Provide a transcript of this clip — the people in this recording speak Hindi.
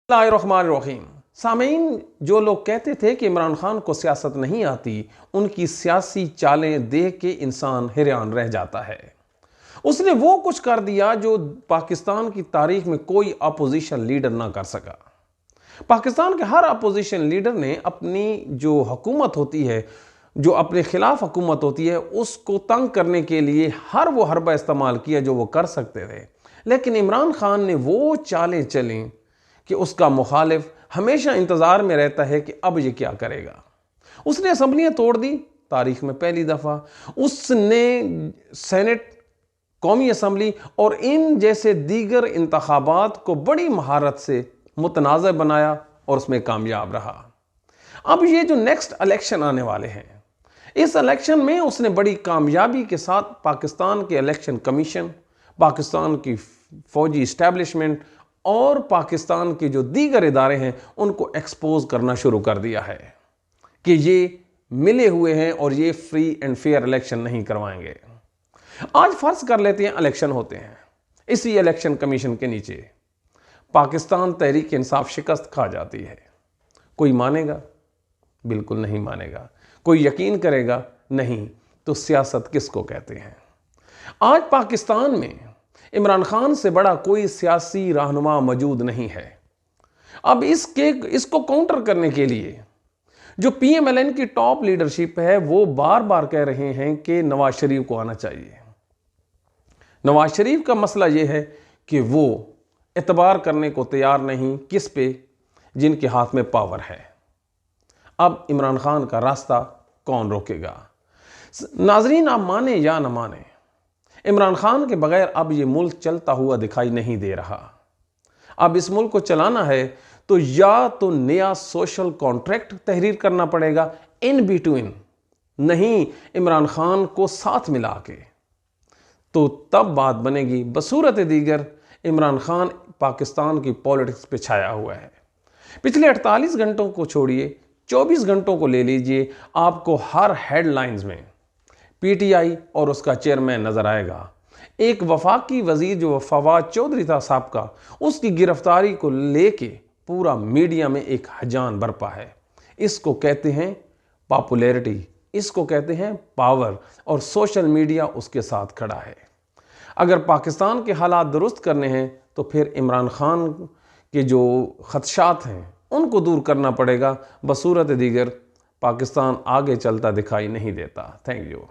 बिस्मिल्लाहिर्रहमानिर्रहीम। सामीन, जो लोग कहते थे कि इमरान खान को सियासत नहीं आती, उनकी सियासी चालें देख के इंसान हैरान रह जाता है। उसने वो कुछ कर दिया जो पाकिस्तान की तारीख में कोई अपोजिशन लीडर ना कर सका। पाकिस्तान के हर अपोजिशन लीडर ने अपनी जो हुकूमत होती है, जो अपने खिलाफ हुकूमत होती है, उसको तंग करने के लिए हर वो हरबा इस्तेमाल किया जो वो कर सकते थे। लेकिन इमरान खान ने वो चालें चलें कि उसका मुखालिफ हमेशा इंतज़ार में रहता है कि अब ये क्या करेगा। उसने असम्बलियाँ तोड़ दी, तारीख में पहली दफ़ा। उसने सेनेट, कौमी असम्बली और इन जैसे दीगर इंतखाबात को बड़ी महारत से मुतनाज़ बनाया और उसमें कामयाब रहा। अब ये जो नेक्स्ट इलेक्शन आने वाले हैं, इस इलेक्शन में उसने बड़ी कामयाबी के साथ पाकिस्तान के इलेक्शन कमीशन, पाकिस्तान की फौजी इस्टेब्लिशमेंट और पाकिस्तान के जो दीगर इदारे हैं उनको एक्सपोज करना शुरू कर दिया है कि ये मिले हुए हैं और ये फ्री एंड फेयर इलेक्शन नहीं करवाएंगे। आज फर्ज कर लेते हैं इलेक्शन होते हैं, इसी इलेक्शन कमीशन के नीचे पाकिस्तान तहरीक इंसाफ शिकस्त खा जाती है। कोई मानेगा? बिल्कुल नहीं मानेगा। कोई यकीन करेगा? नहीं। तो सियासत किसको कहते हैं? आज पाकिस्तान में इमरान खान से बड़ा कोई सियासी रहनुमा मौजूद नहीं है। अब इसको काउंटर करने के लिए जो PMLN की टॉप लीडरशिप है वो बार बार कह रहे हैं कि नवाज शरीफ को आना चाहिए। नवाज शरीफ का मसला यह है कि वो एतबार करने को तैयार नहीं, किस पे? जिनके हाथ में पावर है। अब इमरान खान का रास्ता कौन रोकेगा? नाजरीन, आप माने या न माने, इमरान खान के बगैर अब ये मुल्क चलता हुआ दिखाई नहीं दे रहा। अब इस मुल्क को चलाना है तो या तो नया सोशल कॉन्ट्रैक्ट तहरीर करना पड़ेगा, इन बिटवीन नहीं इमरान खान को साथ मिला के, तो तब बात बनेगी। बसूरत दीगर इमरान खान पाकिस्तान की पॉलिटिक्स पे छाया हुआ है। पिछले 48 घंटों को छोड़िए, 24 घंटों को ले लीजिए, आपको हर हेडलाइंस में PTI और उसका चेयरमैन नजर आएगा। एक वफाकी वजीर जो फवाद चौधरी था साहब, उसकी गिरफ्तारी को लेके पूरा मीडिया में एक हजान बरपा है। इसको कहते हैं पॉपुलैरिटी, इसको कहते हैं पावर, और सोशल मीडिया उसके साथ खड़ा है। अगर पाकिस्तान के हालात दुरुस्त करने हैं तो फिर इमरान खान के जो खदशात हैं उनको दूर करना पड़ेगा। बसूरत दीगर पाकिस्तान आगे चलता दिखाई नहीं देता। Thank you.